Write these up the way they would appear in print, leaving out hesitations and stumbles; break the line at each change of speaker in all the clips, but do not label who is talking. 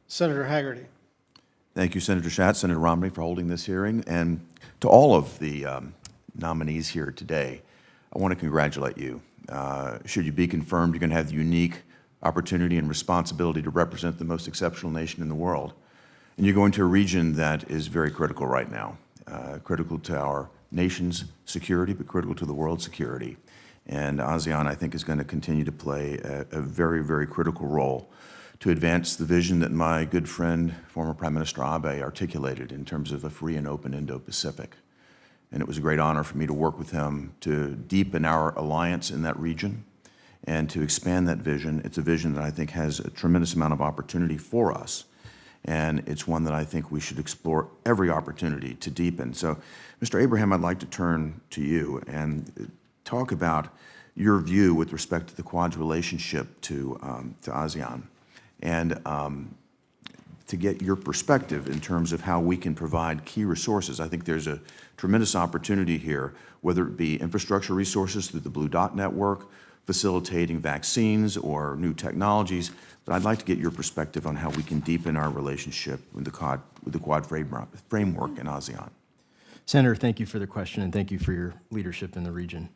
Senator Hagerty.
Thank you, Senator Schatz, Senator Romney, for holding this hearing. And to all of the nominees here today, I want to congratulate you. Should you be confirmed, you're going to have the unique opportunity and responsibility to represent the most exceptional nation in the world. And you're going to a region that is very critical right now, critical to our nation's security, but critical to the world's security. And ASEAN, I think, is going to continue to play a very, very critical role to advance the vision that my good friend, former Prime Minister Abe, articulated in terms of a free and open Indo-Pacific. And it was a great honor for me to work with him to deepen our alliance in that region and to expand that vision. It's a vision that I think has a tremendous amount of opportunity for us. And it's one that I think we should explore every opportunity to deepen. So, Mr. Abraham, I'd like to turn to you and talk about your view with respect to the Quad's relationship to ASEAN, and to get your perspective in terms of how we can provide key resources. I think there's a tremendous opportunity here, whether it be infrastructure resources through the Blue Dot Network, facilitating vaccines or new technologies. But I'd like to get your perspective on how we can deepen our relationship with the Quad framework in ASEAN.
Senator, thank you for the question, and thank you for your leadership in the region.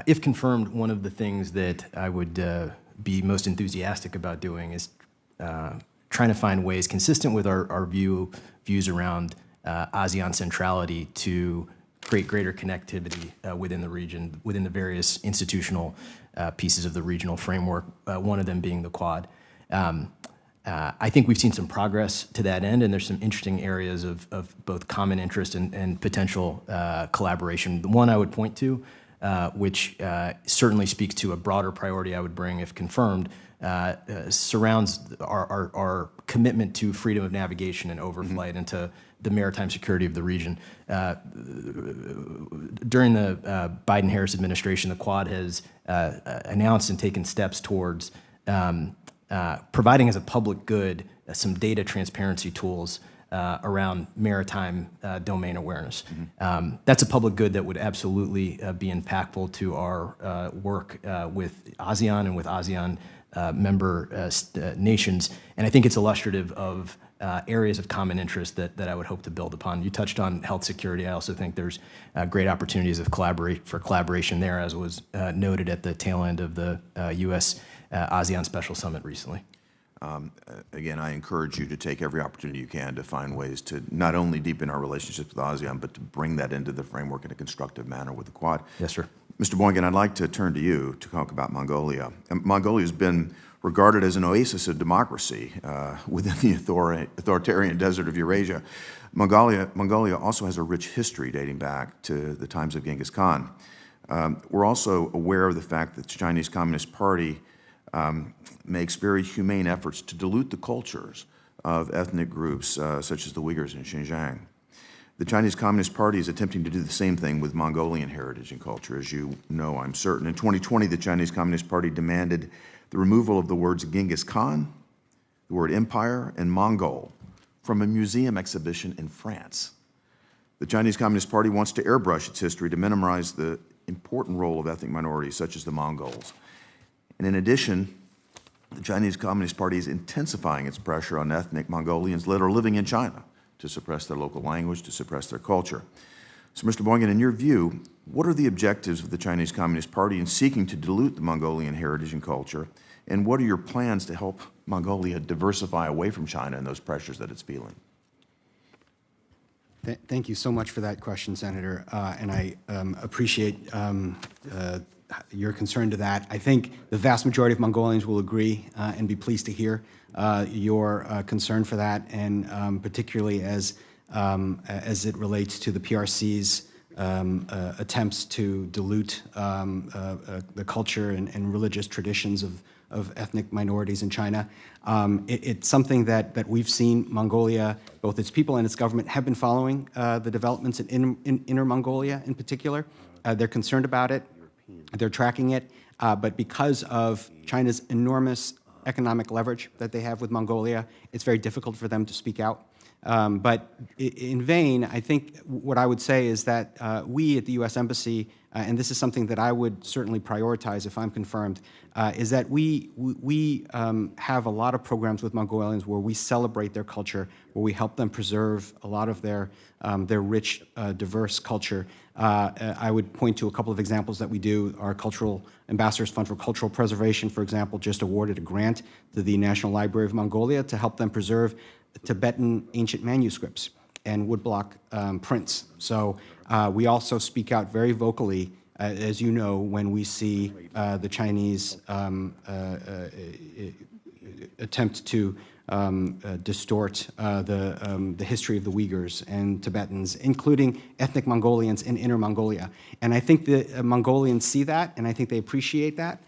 If confirmed, one of the things that I would be most enthusiastic about doing is trying to find ways consistent with our views around ASEAN centrality to create greater connectivity within the region, within the various institutional pieces of the regional framework, one of them being the Quad. I think we've seen some progress to that end, and there's some interesting areas of both common interest and potential collaboration. The one I would point to, which certainly speaks to a broader priority I would bring if confirmed, surrounds our commitment to freedom of navigation and overflight and to the maritime security of the region. During the Biden-Harris administration, the Quad has announced and taken steps towards providing as a public good some data transparency tools around maritime domain awareness. That's a public good that would absolutely be impactful to our work with ASEAN and with ASEAN member nations. And I think it's illustrative of areas of common interest that I would hope to build upon. You touched on health security. I also think there's great opportunities for collaboration there, as was noted at the tail end of the U.S. ASEAN Special Summit recently.
Again, I encourage you to take every opportunity you can to find ways to not only deepen our relationships with ASEAN, but to bring that into the framework in a constructive manner with the Quad.
Yes, sir.
Mr. Boygan, I'd like to turn to you to talk about Mongolia. Mongolia has been regarded as an oasis of democracy within the authoritarian desert of Eurasia. Mongolia also has a rich history dating back to the times of Genghis Khan. We're also aware of the fact that the Chinese Communist Party makes very humane efforts to dilute the cultures of ethnic groups such as the Uyghurs in Xinjiang. The Chinese Communist Party is attempting to do the same thing with Mongolian heritage and culture, as you know, I'm certain. In 2020, the Chinese Communist Party demanded the removal of the words Genghis Khan, the word empire, and Mongol from a museum exhibition in France. The Chinese Communist Party wants to airbrush its history to minimize the important role of ethnic minorities such as the Mongols. And in addition, the Chinese Communist Party is intensifying its pressure on ethnic Mongolians that are living in China to suppress their local language, to suppress their culture. So, Mr. Boygan, in your view, what are the objectives of the Chinese Communist Party in seeking to dilute the Mongolian heritage and culture, and what are your plans to help Mongolia diversify away from China and those pressures that it's feeling?
Thank you so much for that question, Senator, and I appreciate your concern to that. I think the vast majority of Mongolians will agree and be pleased to hear your concern for that, and particularly as it relates to the PRC's attempts to dilute the culture and religious traditions of ethnic minorities in China. It's something that we've seen Mongolia, both its people and its government, have been following the developments in Inner Mongolia in particular. They're concerned about it. They're tracking it. But because of China's enormous economic leverage that they have with Mongolia, it's very difficult for them to speak out. But in vain, I think what I would say is that we at the U.S. Embassy and this is something that I would certainly prioritize if I'm confirmed, is that we have a lot of programs with Mongolians where we celebrate their culture, where we help them preserve a lot of their rich, diverse culture. I would point to a couple of examples that we do. Our Cultural Ambassadors Fund for Cultural Preservation, for example, just awarded a grant to the National Library of Mongolia to help them preserve Tibetan ancient manuscripts and woodblock prints. So we also speak out very vocally, as you know, when we see the Chinese attempt to distort the history of the Uyghurs and Tibetans, including ethnic Mongolians in Inner Mongolia. And I think the Mongolians see that, and I think they appreciate that.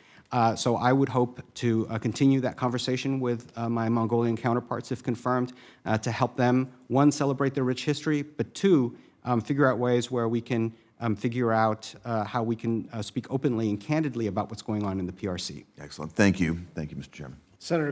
So I would hope to continue that conversation with my Mongolian counterparts, if confirmed, to help them, one, celebrate their rich history, but two, figure out ways where we can figure out how we can speak openly and candidly about what's going on in the PRC.
Excellent. Thank you. Thank you, Mr. Chairman.
Senator